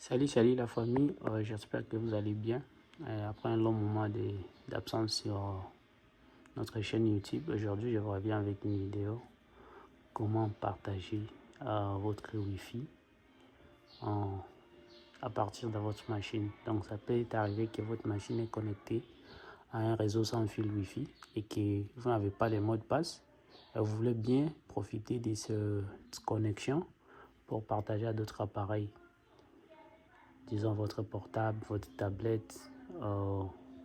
Salut la famille, j'espère que vous allez bien. Après un long moment d'absence sur notre chaîne YouTube, aujourd'hui je reviens avec une vidéo comment partager votre Wi-Fi à partir de votre machine. Donc ça peut arriver que votre machine est connectée à un réseau sans fil Wi-Fi et que vous n'avez pas les mots de passe. Et vous voulez bien profiter de cette connexion pour partager à d'autres appareils. Disons votre portable, votre tablette,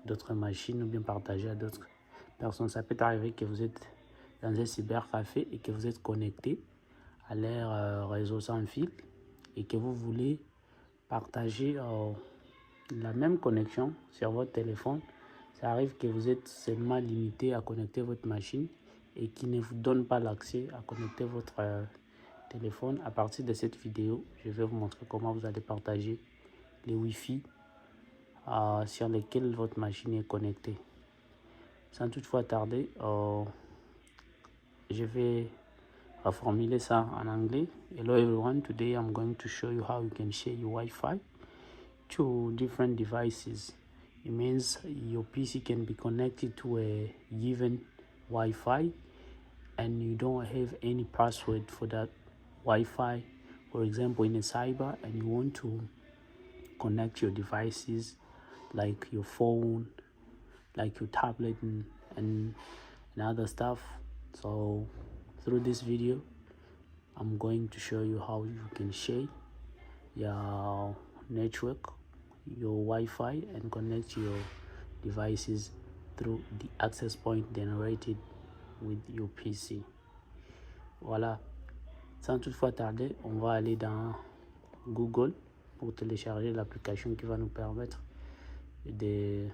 d'autres machines ou bien partager à d'autres personnes. Ça peut arriver que vous êtes dans un cybercafé et que vous êtes connecté à leur réseau sans fil et que vous voulez partager la même connexion sur votre téléphone. Ça arrive que vous êtes seulement limité à connecter votre machine et qui ne vous donne pas l'accès à connecter votre téléphone. À partir de cette vidéo, je vais vous montrer comment vous allez partager les Wi-Fi sur lesquels votre machine est connectée. Sans toutefois tarder, je vais reformuler ça en anglais. Hello everyone, today I'm going to show you how you can share your Wi-Fi to different devices. It means your PC can be connected to a given Wi-Fi and you don't have any password for that Wi-Fi. For example, in a cyber, and you want to connect your devices like your phone, like your tablet and other stuff. So through this video I'm going to show you how you can share your network, your Wi-Fi, and connect your devices through the access point generated with your PC. Voilà, sans toutefois tarder, on va aller dans Google pour télécharger l'application qui va nous permettre de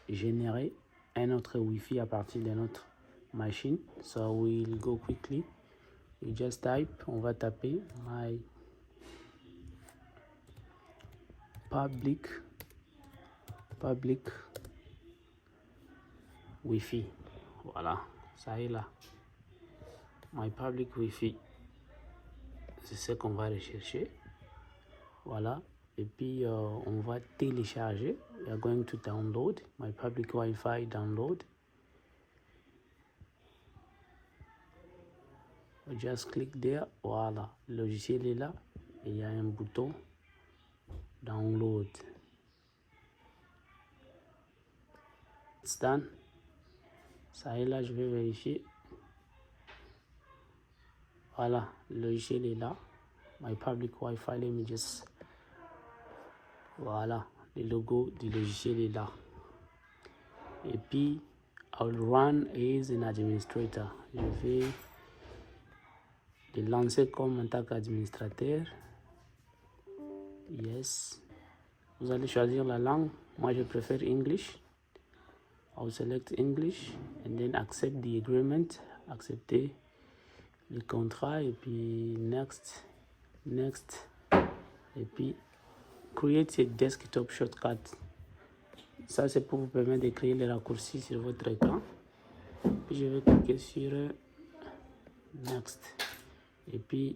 générer un autre Wi-Fi à partir de notre machine. So we'll go quickly. We just type, on va taper my public Wi-Fi. Voilà, ça est là. My public Wi-Fi. C'est ce qu'on va rechercher. Voilà. Et puis on va télécharger. We are going to download my public Wi-Fi download. Just click there. Voilà, le logiciel est là et il y a un bouton download. It's done. Ça est là, je vais vérifier. Voilà, le logiciel est là. My public Wi-Fi, let me just. Voilà, le logo du logiciel est là. Et puis, I'll run as an administrator. Je vais le lancer comme en tant qu'administrateur. Yes. Vous allez choisir la langue. Moi, je préfère English. I'll select English and then accept the agreement. Accepter le contrat et puis next. Et puis create a desktop shortcut. Ça, c'est pour vous permettre de créer les raccourcis sur votre écran. Puis je vais cliquer sur next et puis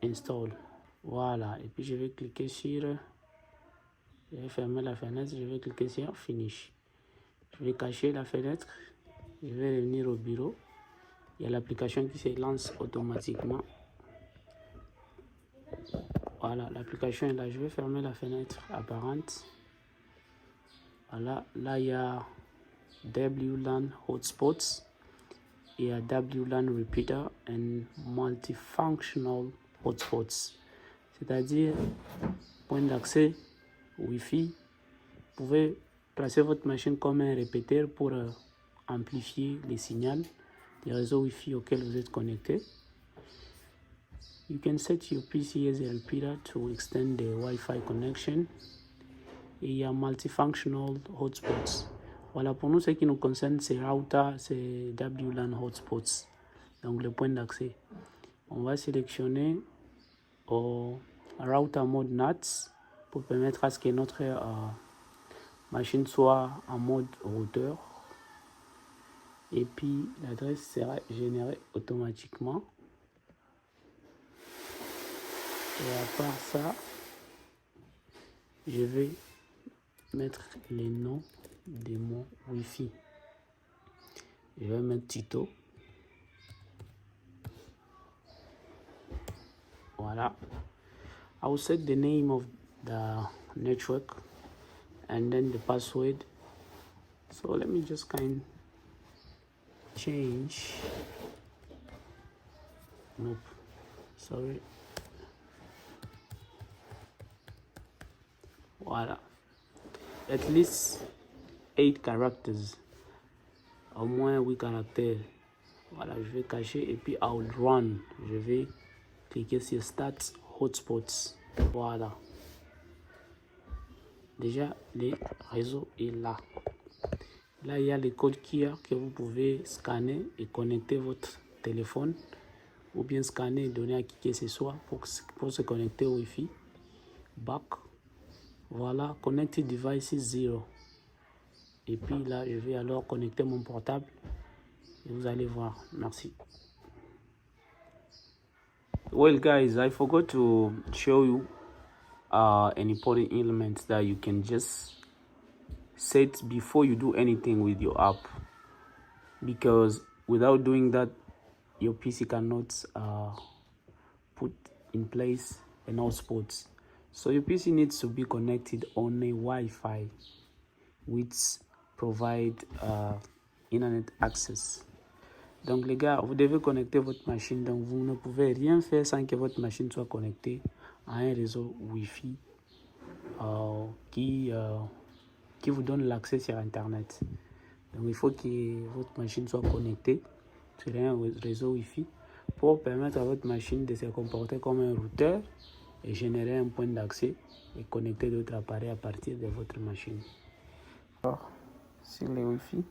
install. Voilà, et puis je vais cliquer sur, je vais fermer la fenêtre, je vais cliquer sur finish. Je vais cacher la fenêtre, je vais revenir au bureau. Il y a l'application qui se lance automatiquement. Voilà, l'application est là. Je vais fermer la fenêtre apparente. Voilà, là il y a WLAN hotspots, il y a WLAN repeater and multifunctional hotspots, c'est-à-dire point d'accès Wi-Fi. Vous pouvez placer votre machine comme un répéteur pour amplifier les signaux des réseaux Wi-Fi auxquels vous êtes connecté. You can set your PC as a repeater to extend the Wi-Fi connection. Et il y a multifunctional hotspots. Voilà, pour nous, ce qui nous concerne, c'est router, c'est WLAN hotspots, donc le point d'accès. On va sélectionner au router mode NAT pour permettre à ce que notre machine soit en mode routeur. et puis l'adresse sera générée automatiquement. Et à part ça, je vais mettre les noms de mon Wi-Fi. Je vais mettre Tito. Voilà. I will set the name of the network and then the password. So let me just change. Nope. Sorry. Voilà. At least 8 characters. Au moins 8 caractères. Voilà, je vais cacher et puis I will run. Je vais cliquer sur Stats Hotspots. Voilà. Déjà, le réseau est là. Là, il y a les codes QR que vous pouvez scanner et connecter votre téléphone. Ou bien scanner et donner à qui que ce soit pour se connecter au Wi-Fi. Back. Voilà, Connected Devices 0. Et puis là, je vais alors connecter mon portable. Et vous allez voir. Merci. Well, guys, I forgot to show you an important element that you can just set before you do anything with your app, because without doing that your PC cannot put in place an hotspot. So your PC needs to be connected on a Wi-Fi which provide internet access. Donc les gars, vous devez connecter votre machine, donc vous ne pouvez rien faire sans que votre machine soit connectée à un réseau Wi-Fi qui vous donne l'accès sur Internet. Donc il faut que votre machine soit connectée sur un réseau Wi-Fi pour permettre à votre machine de se comporter comme un routeur et générer un point d'accès et connecter d'autres appareils à partir de votre machine. Alors, sur les Wi-Fi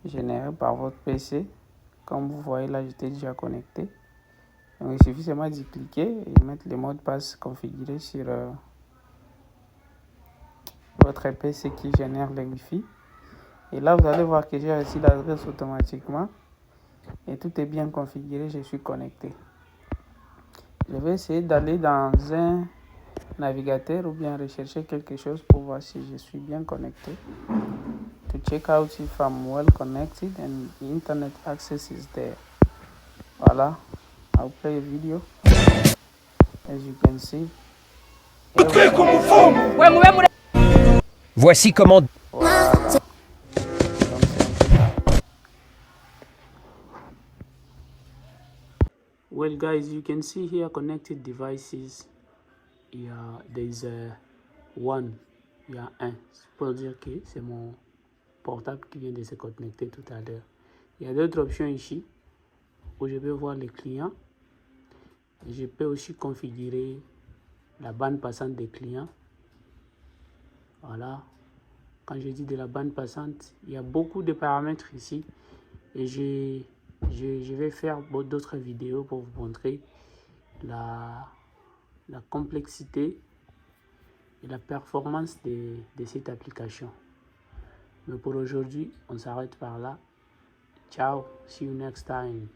générés par votre PC, comme vous voyez là, j'étais déjà connecté. Donc il suffit seulement d'y cliquer et mettre le mot de passe configuré sur votre PC qui génère le Wi-Fi. Et là, vous allez voir que j'ai reçu l'adresse automatiquement. Et tout est bien configuré, je suis connecté. Je vais essayer d'aller dans un navigateur ou bien rechercher quelque chose pour voir si je suis bien connecté. To check out if I'm well connected and the internet access is there. Voilà. I'll play a video. As you can see. Voici comment... Voilà. Well guys, you can see here connected devices. There's one. Il y a un. Pour dire que c'est mon portable qui vient de se connecter tout à l'heure. Il y a d'autres options ici où je peux voir les clients. Je peux aussi configurer la bande passante des clients. Voilà. Quand je dis de la bande passante, il y a beaucoup de paramètres ici. Et je vais faire d'autres vidéos pour vous montrer la complexité et la performance de cette application. Mais pour aujourd'hui, on s'arrête par là. Ciao, see you next time.